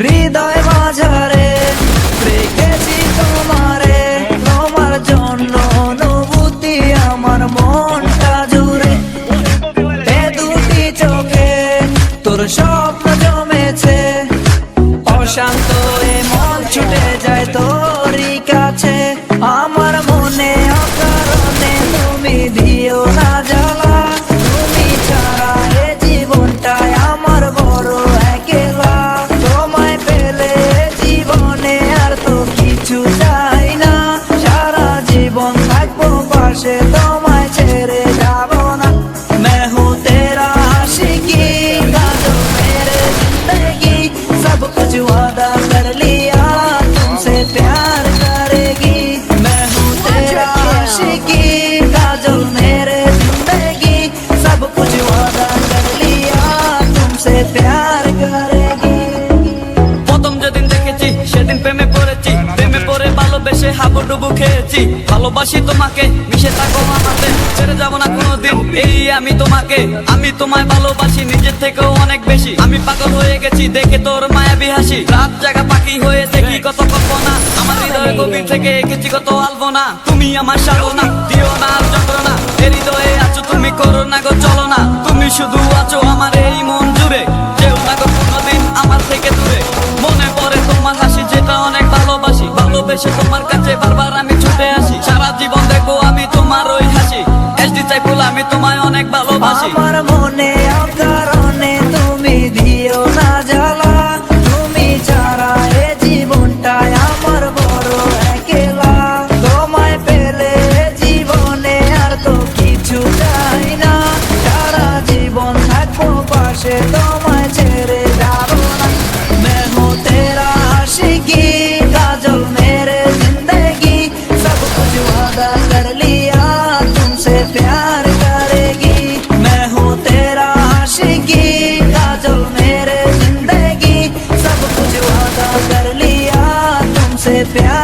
হৃদয় মাঝারে রেখেছি তোমারে, তোমার জন্য অনুভূতি আমার মনটা জুড়ে। এ দুটি চোখে তোর স্বপ্ন জমেছে, অশান্ত এ মন ছুটে যায় তোরই কাছে। আমার মনে অকারণে তুমি দিও না জ্বালা, তুমি ছাড়া এ জীবনটাই আমার বড় একলা। তোমায় পেলে জীবনে আর তো কিছু চাই না, সারা জীবন থাকবো পাশে, তোমায় ছেড়ে যাব না। मैं हूँ तेरा आशिकी, काजल मेरे जिंदगी, सब कुछ वादा कर लिया तुमसे प्यार करेगी। मैं हूँ तेरा आशिकी, काजल मेरे जिंदगी, सब कुछ वादा कर लिया तुमसे प्यार करेगी। প্রথম যেদিন দেখেছি সেদিন প্রেমে পড়েছি, প্রেমে পড়ে ভালোবেসে হাবুডুবু খেয়েছি। ভালোবাসি তোমাকে, মিশে থাকো আমাতে, ছেড়ে যাব না কোনোদিন এই আমি তোমাকে। আমি তোমায় ভালোবাসি নিজের থেকেও অনেক বেশি, আমি পাগল হয়ে গেছি দেখে তোর মায়াবী হাসি। রাত জাগা পাখি হয়ে দেখি কত কল্পনা, আমার হৃদয়ে গভীর থেকে এঁকেছি কত আলপনা। তুমি আমার সাধনা, দিও না আর যন্ত্রণা, এ হৃদয়ে আছো তুমি, করো না গো চলো না। তুমি শুধু আছো আমার এই মন জুড়ে, যেও না গো কোনোদিন আমার থেকে দূরে। মনে পড়ে তোমার হাসি যেটা অনেক ভালোবাসি, ভালোবেসে তোমার কাছে বারবার আমি ছুটে আসি। সারা জীবন দেখবো আমি তোমার ওই হাসি, এসডি চাইপুল আমি তোমায় অনেক ভালোবাসি। আমার মনে অকারণে তুমি দিও না জ্বালা, তুমি ছাড়া এ জীবনটাই আমার বড় একলা। তোমায় পেলে জীবনে আর তো কিছু চাই না, সারা জীবন থাকবো পাশে, তোমায় ছেড়ে যাব না। मैं हूँ तेरा आशिकी, काजल मेरे जिंदगी, सब कुछ वादा कर लिया तुमसे प्यार करेगी। मैं हूँ तेरा आशिकी, काजल मेरे जिंदगी, सब कुछ वादा कर लिया तुमसे प्यार